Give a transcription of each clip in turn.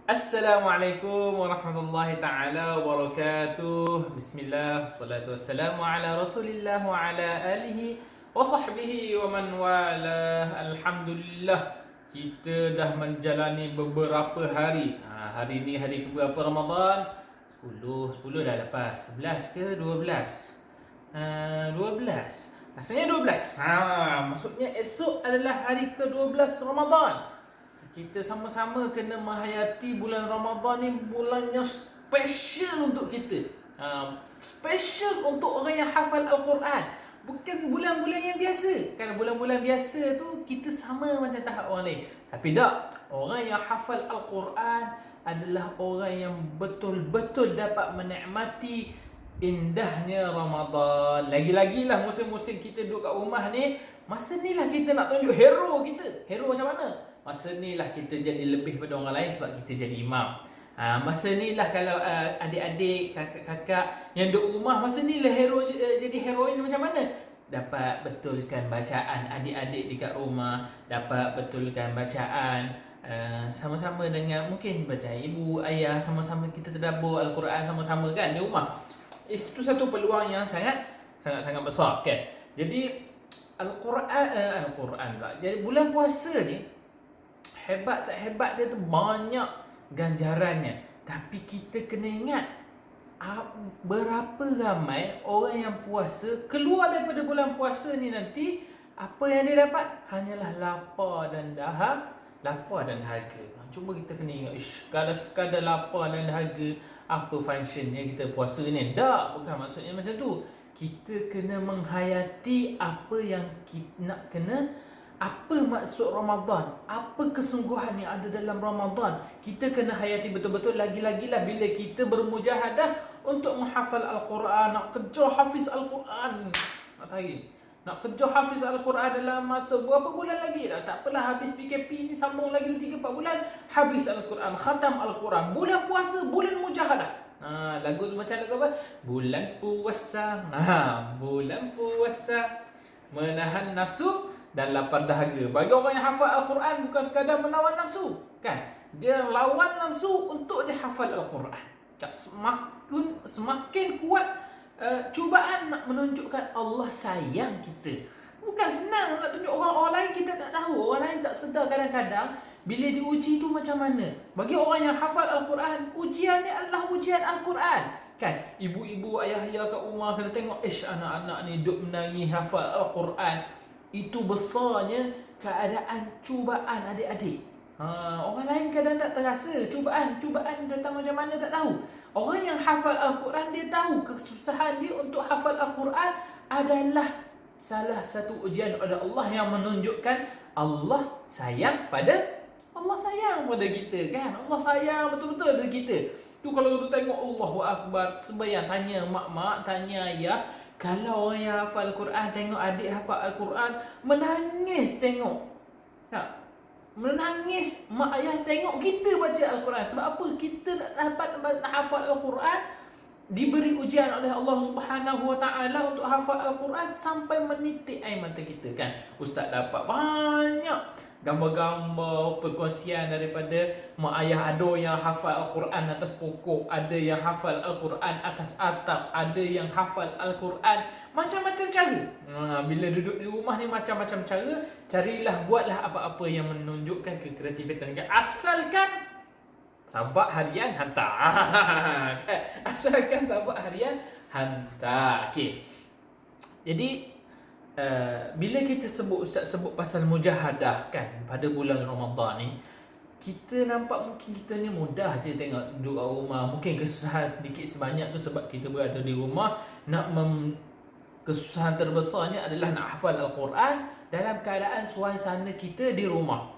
Assalamualaikum warahmatullahi taala wabarakatuh. Bismillah, salatu wassalamu ala Rasulillah wa ala alihi wa sahbihi wa man wala. Alhamdulillah, kita dah menjalani beberapa hari. Hari ni hari keberapa Ramadan? 10 dah lepas. 11 ke 12? 12. Rasanya 12. Maksudnya esok adalah hari ke-12 Ramadan. Kita sama-sama kena menghayati bulan Ramadan ni, bulan yang special untuk kita. Special untuk orang yang hafal Al-Quran. Bukan bulan-bulan yang biasa. Kan bulan-bulan biasa tu kita sama macam tahap orang lain. Tapi tak, orang yang hafal Al-Quran adalah orang yang betul-betul dapat menikmati indahnya Ramadan. Lagi-lagilah musim-musim kita duduk kat rumah ni, masa ni lah kita nak tunjuk hero kita. Hero macam mana? Masa ni lah kita jadi lebih pada orang lain sebab kita jadi imam. Masa ni lah kalau adik-adik, kakak-kakak yang duduk rumah, masa ni lah hero jadi heroin macam mana? Dapat betulkan bacaan adik-adik dekat rumah, dapat betulkan bacaan sama-sama dengan mungkin baca ibu, ayah, sama-sama kita tadabbur Al-Quran sama-sama kan di rumah. Itu satu peluang yang sangat besar kan. Jadi Al-Quran pula. Jadi bulan puasa ni, hebat tak hebat dia tu banyak ganjarannya. Tapi kita kena ingat, berapa ramai orang yang puasa, keluar daripada bulan puasa ni nanti, apa yang dia dapat? Hanyalah lapar dan dahaga. Cuma kita kena ingat, kalau sekadar lapar dan dahaga, apa functionnya kita puasa ni? Tak, bukan maksudnya macam tu. Kita kena menghayati apa yang kita nak kena. Apa maksud Ramadan? Apa kesungguhan yang ada dalam Ramadan? Kita kena hayati betul-betul. Lagi-lagilah bila kita bermujahadah untuk menghafal Al-Quran, nak kejar hafiz Al-Quran. Nak kejar hafiz Al-Quran dalam masa berapa bulan lagi? Tak apalah, habis PKP ni sambung lagi 3-4 bulan, habis Al-Quran, khatam Al-Quran. Bulan puasa, bulan mujahadah. Lagu tu macam lagu apa? Bulan puasa. Bulan puasa menahan nafsu dan lapar dahaga. Bagi orang yang hafal Al-Quran, bukan sekadar menawan nafsu, kan? Dia lawan nafsu untuk dia hafal Al-Quran. Semakin kuat cubaan nak menunjukkan Allah sayang kita. Bukan senang nak tunjuk orang lain, kita tak tahu. Orang lain tak sedar kadang-kadang bila diuji tu macam mana. Bagi orang yang hafal Al-Quran, ujian ni adalah ujian Al-Quran. Kan? Ibu-ibu, ayah-ayah kat rumah kena tengok, anak-anak ni duk menangis hafal Al-Quran. Itu besarnya keadaan cubaan adik-adik. Orang lain kadang tak terasa cubaan datang macam mana tak tahu. Orang yang hafal Al-Quran, dia tahu kesusahan dia untuk hafal Al-Quran adalah salah satu ujian oleh Allah yang menunjukkan Allah sayang pada kita, kan? Allah sayang betul-betul pada kita. Tu kalau tu tengok Allahu Akbar, sembahyang, tanya mak-mak, tanya ayah. Kalau orang yang hafal Al-Quran, tengok adik hafal Al-Quran, menangis tengok. Menangis mak ayah tengok kita baca Al-Quran. Sebab apa? Kita nak dapat hafal Al-Quran, diberi ujian oleh Allah Subhanahu Wa Taala untuk hafal Al-Quran sampai menitik air mata kita, kan? Ustaz dapat banyak gambar-gambar perkongsian daripada mak ayah. Ada yang hafal Al-Quran atas pokok, ada yang hafal Al-Quran atas atap, ada yang hafal Al-Quran macam-macam cara. Bila duduk di rumah ni macam-macam cara. Carilah, buatlah apa-apa yang menunjukkan kekreativitian. Asalkan sabak harian hantar. Asalkan sabak harian hantar. Okey. Jadi bila kita Ustaz sebut pasal mujahadah, kan, pada bulan Ramadan ni, kita nampak mungkin kita ni mudah je tengok duduk kat rumah. Mungkin kesusahan sedikit sebanyak tu sebab kita berada di rumah. Kesusahan terbesarnya adalah nak hafal Al-Quran dalam keadaan suasana kita di rumah.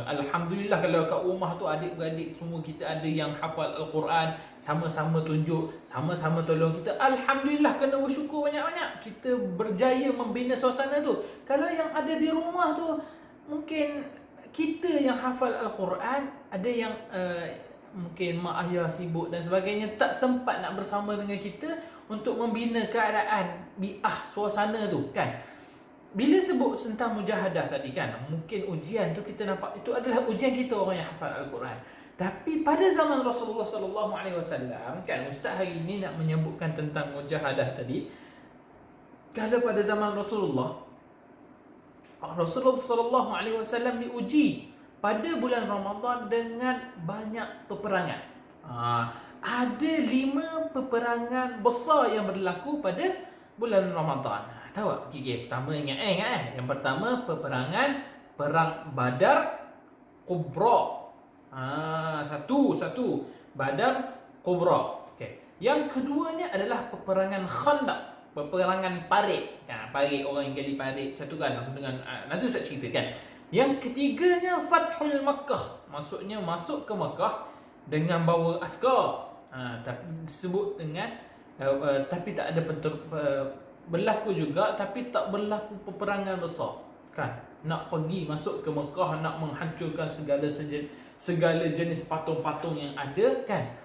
Alhamdulillah kalau kat rumah tu adik-beradik semua kita ada yang hafal Al-Quran, sama-sama tunjuk, sama-sama tolong kita. Alhamdulillah, kena bersyukur banyak-banyak. Kita berjaya membina suasana tu. Kalau yang ada di rumah tu, mungkin kita yang hafal Al-Quran, ada yang mungkin mak ayah sibuk dan sebagainya, tak sempat nak bersama dengan kita untuk membina keadaan bi'ah suasana tu, kan? Bila sebut tentang mujahadah tadi, kan, mungkin ujian tu kita nampak itu adalah ujian kita orang yang hafal Al-Quran. Tapi pada zaman Rasulullah sallallahu alaihi wasallam, kan ustaz hari ini nak menyebutkan tentang mujahadah tadi. Kalau pada zaman Rasulullah sallallahu alaihi wasallam diuji pada bulan Ramadan dengan banyak peperangan. Ada 5 peperangan besar yang berlaku pada bulan Ramadan. Tahu tak? Okay, pertama ingat. Yang pertama perang Badar Kubra. Satu Badar Kubra. Okay. Yang keduanya adalah peperangan Khandaq, peperangan parit. Parit, orang yang gali parit catukan dengan nanti saya ceritakan. Yang ketiganya Fathul Makkah, maksudnya masuk ke Makkah dengan bawa askar. Tapi disebut dengan tapi tak ada berlaku juga, tapi tak berlaku peperangan besar, kan? Nak pergi masuk ke Mekah, nak menghancurkan segala jenis patung-patung yang ada, kan?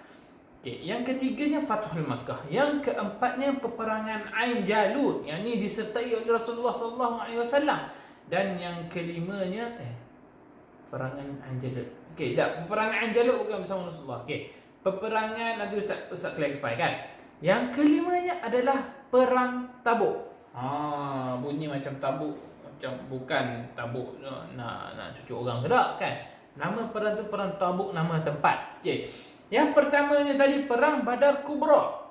Okay. Yang ketiganya Fathul Makkah. Yang keempatnya peperangan Ain Jalut, yang ni disertai oleh Rasulullah sallallahu alaihi wasallam. Dan yang kelimanya peperangan Ain Jalut. Okey, tak, peperangan Ain Jalut bukan bersama Rasulullah. Okey. Peperangan nanti Ustaz clarify, kan. Yang kelimanya adalah perang Tabuk. Bunyi macam Tabuk, macam bukan Tabuk nak cucuk orang ke tak, kan. Nama perang tu perang Tabuk, nama tempat. Okey. Yang pertamanya tadi perang Badar Kubra.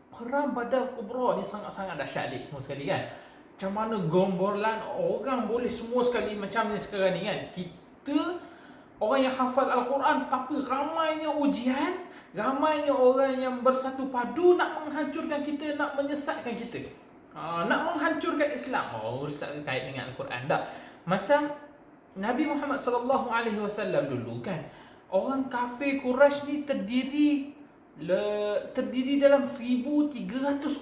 Perang Badar Kubra ni sangat-sangat dahsyat semua sekali, kan. Macam mana gombolan orang boleh semua sekali macam ni sekarang ni, kan. Kita orang yang hafal Al-Quran, tapi ramainya ujian, ramainya orang yang bersatu padu nak menghancurkan kita, nak menyesatkan kita, nak menghancurkan Islam. Rusak kait dengan Al-Quran tak? Masa Nabi Muhammad sallallahu alaihi wasallam dulu, kan, orang kafir Quraisy ni terdiri dalam 1,300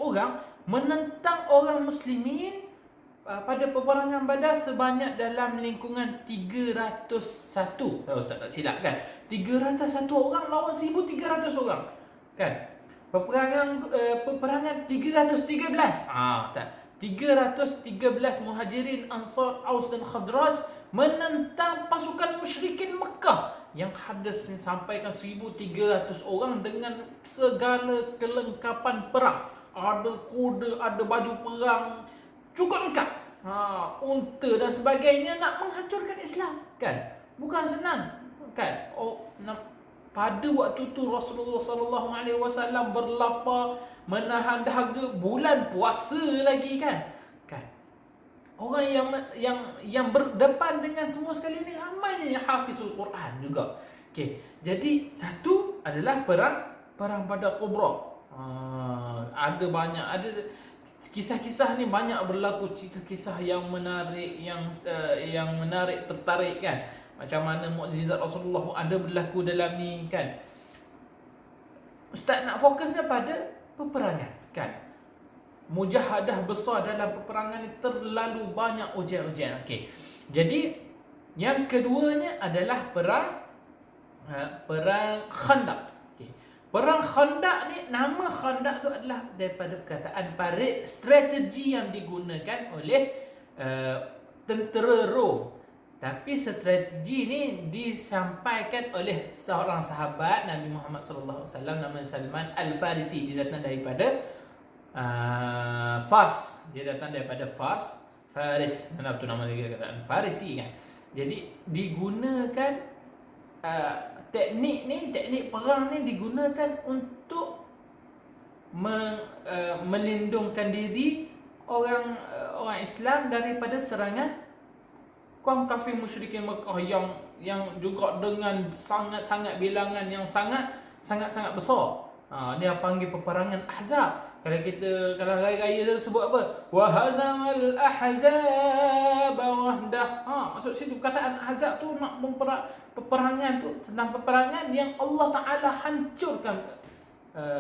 orang menentang orang muslimin pada peperangan Badar sebanyak dalam lingkungan 301. Kalau Ustaz tak silap, kan, 301 orang lawan 1,300 orang, kan. Peperangan 313. 313 Muhajirin, Ansar, Aus dan Khazraj menentang pasukan musyrikin Mekah yang ada sampaikan 1,300 orang dengan segala kelengkapan perang. Ada kuda, ada baju perang, cukup lengkap, unta dan sebagainya, nak menghancurkan Islam, kan. Bukan senang, kan. Pada waktu tu Rasulullah sallallahu alaihi wasallam berlapar, menahan dahaga, bulan puasa lagi, kan. Orang yang berdepan dengan semua sekali ni ramainya yang hafizul Quran juga. Okey. Jadi satu adalah perang Badar Kubra. Ada banyak, ada kisah-kisah ni banyak berlaku, cerita kisah yang menarik, yang menarik, tertarik, kan. Macam mana mukjizat Rasulullah ada berlaku dalam ni, kan. Ustaz nak fokusnya pada peperangan, kan. Mujahadah besar dalam peperangan ni terlalu banyak ujian-ujian. Okey. Jadi yang keduanya adalah perang Khandaq. Okey. Perang Khandaq ni, nama Khandaq tu adalah daripada perkataan parit, strategi yang digunakan oleh tentera Rom. Tapi strategi ni disampaikan oleh seorang sahabat Nabi Muhammad sallallahu alaihi wasallam, nama Salman Al-Farisi. Dia datang daripada Fars. Faris. Mana tu nama dia, kataan Farisi, kan. Jadi digunakan teknik perang ni digunakan untuk melindungkan diri orang Islam daripada serangan kaum kafir musyrikin Mekah yang juga dengan sangat bilangan yang sangat besar. Dia panggil peperangan Ahzab. Kalau raya-raya dia sebut apa? Wa hazamal ahzab wahdah. Maksud situ perkataan Ahzab tu nak peperangan tu, tentang peperangan yang Allah Taala hancurkan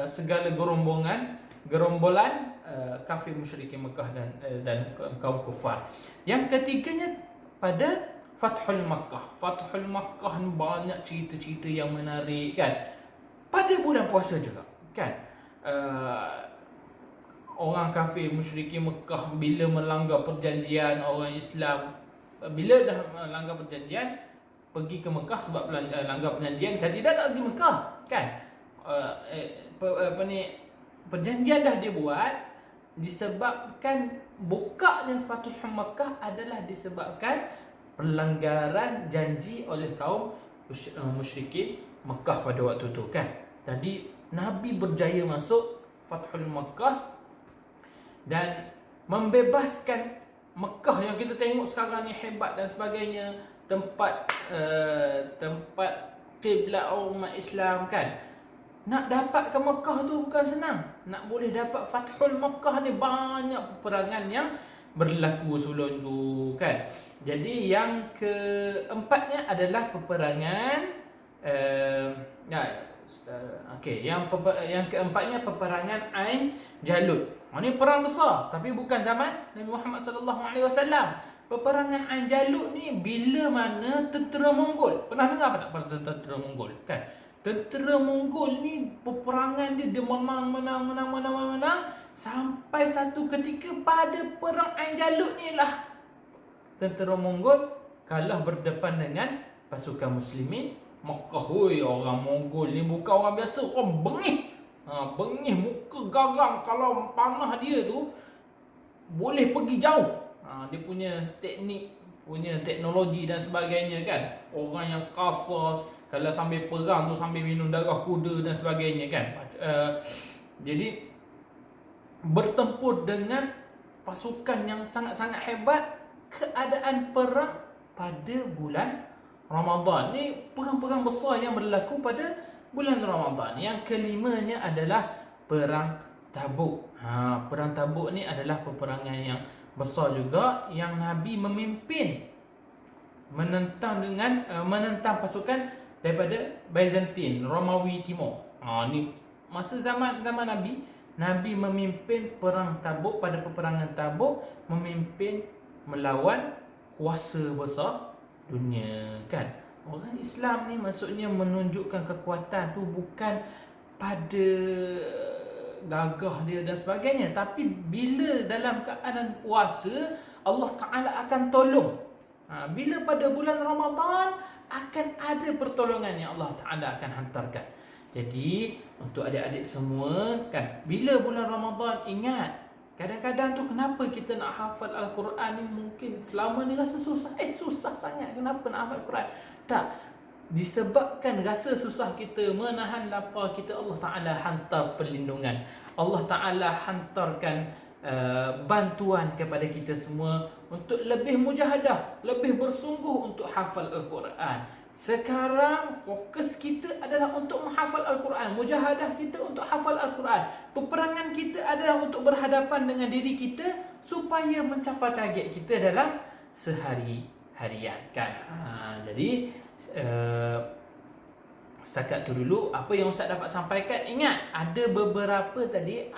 segala gerombolan kafir musyrikin Mekah dan kaum kufar. Yang ketiganya pada Fathul Makkah. Fathul Makkah ni banyak cerita-cerita yang menarik, kan. Pada bulan puasa juga, kan. Orang kafir musyrikin Mekah bila melanggar perjanjian orang Islam, bila dah melanggar perjanjian, pergi ke Mekah sebab langgar perjanjian, kalau tidak tak pergi Mekah kan. Perjanjian dah dibuat disebabkan bukanya Fathu Makkah adalah disebabkan pelanggaran janji oleh kaum musyrikin Mekah pada waktu itu kan. Jadi Nabi berjaya masuk Fathul Makkah dan membebaskan Mekah yang kita tengok sekarang ni hebat dan sebagainya, tempat kiblat umat Islam kan. Nak dapat ke Mekah tu bukan senang. Nak boleh dapat Fathul Mekah ni banyak peperangan yang berlaku sebelum tu kan. Jadi yang keempatnya adalah peperangan yang keempatnya peperangan Ain Jalut. Ini perang besar tapi bukan zaman Nabi Muhammad sallallahu alaihi wasallam. Peperangan Ain Jalut ni bila mana tentera Mongol. Pernah dengar apa tak pasal tentera Mongol kan? Tentera Mongol ni peperangan dia menang sampai satu ketika pada perang Ain Jalut ni lah tentera Mongol kalah berdepan dengan pasukan muslimin Makkah. Oi, orang Mongol ni bukan orang biasa, orang bengih. Bengih, muka garang. Kalau panah dia tu boleh pergi jauh. Dia punya teknik, punya teknologi dan sebagainya kan. Orang yang kasar, kalau sambil perang tu sambil minum darah kuda dan sebagainya kan. Jadi bertempur dengan pasukan yang sangat-sangat hebat. Keadaan perang pada bulan Ramadan. Ni perang-perang besar yang berlaku pada bulan Ramadan. Yang kelimanya adalah perang Tabuk. Perang Tabuk ni adalah peperangan yang besar juga yang Nabi memimpin menentang pasukan daripada Byzantine, Romawi Timur. Ni masa zaman Nabi memimpin perang Tabuk. Pada peperangan Tabuk memimpin melawan kuasa besar dunia kan. Orang Islam ni maksudnya menunjukkan kekuatan tu bukan pada gagah dia dan sebagainya, tapi bila dalam keadaan puasa Allah Ta'ala akan tolong. Bila pada bulan Ramadan akan ada pertolongan yang Allah Ta'ala akan hantarkan. Jadi untuk adik-adik semua kan, bila bulan Ramadan ingat, kadang-kadang tu kenapa kita nak hafal Al-Quran ni mungkin selama ni rasa susah. Susah sangat, kenapa nak hafal Al-Quran? Tak, disebabkan rasa susah kita, menahan lapar kita, Allah Ta'ala hantar perlindungan. Allah Ta'ala hantarkan bantuan kepada kita semua untuk lebih mujahadah, lebih bersungguh untuk hafal Al-Quran. Sekarang fokus kita adalah untuk menghafal Al-Quran. Mujahadah kita untuk hafal Al-Quran. Peperangan kita adalah untuk berhadapan dengan diri kita supaya mencapai target kita dalam sehari-harian kan. Jadi setakat tu dulu apa yang Ustaz dapat sampaikan. Ingat ada beberapa tadi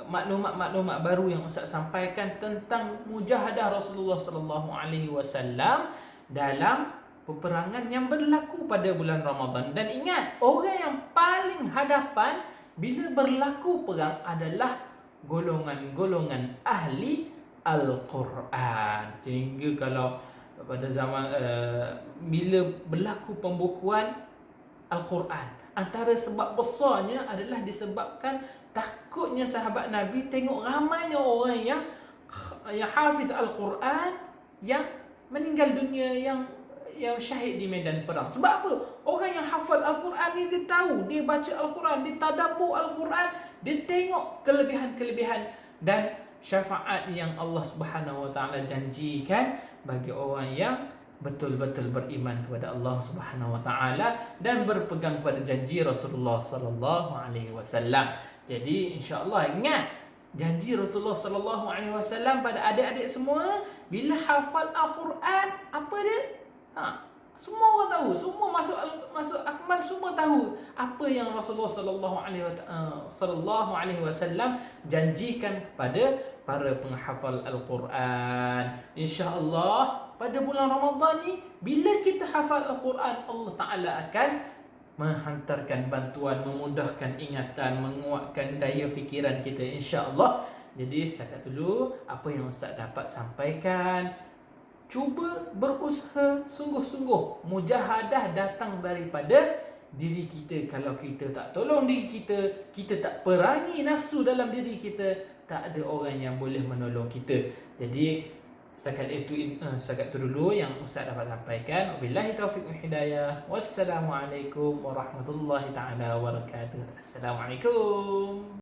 maklumat-maklumat baru yang Ustaz sampaikan tentang mujahadah Rasulullah sallallahu alaihi wasallam dalam peperangan yang berlaku pada bulan Ramadan. Dan ingat, orang yang paling hadapan bila berlaku perang adalah golongan-golongan ahli Al-Quran. Sehingga kalau pada zaman bila berlaku pembukuan Al-Quran, antara sebab besarnya adalah disebabkan takutnya sahabat Nabi tengok ramainya orang yang hafiz Al-Quran yang meninggal dunia, yang syahid di medan perang. Sebab apa? Orang yang hafal Al-Quran ni dia tahu, dia baca Al-Quran, dia tadabbur Al-Quran, dia tengok kelebihan-kelebihan dan syafaat yang Allah Subhanahu Wa Taala janjikan bagi orang yang betul-betul beriman kepada Allah Subhanahu Wa Taala dan berpegang pada janji Rasulullah sallallahu alaihi wasallam. Jadi insya-Allah ingat janji Rasulullah sallallahu alaihi wasallam pada adik-adik semua, bila hafal Al-Quran apa dia? Semua orang tahu, semua masuk akmal, semua tahu apa yang Rasulullah sallallahu alaihi wasallam janjikan kepada para penghafal Al-Quran. Insya-Allah pada bulan Ramadan ni bila kita hafal Al-Quran, Allah Taala akan menghantarkan bantuan, memudahkan ingatan, menguatkan daya fikiran kita insya-Allah. Jadi setakat dulu apa yang Ustaz dapat sampaikan. cuba berusaha sungguh-sungguh. Mujahadah datang daripada diri kita. Kalau kita tak tolong diri kita, kita tak perangi nafsu dalam diri kita, tak ada orang yang boleh menolong kita. Jadi setakat itu dulu yang Ustaz dapat sampaikan. Wabillahi taufiq wal hidayah. Wassalamualaikum warahmatullahi taala wabarakatuh. Assalamualaikum.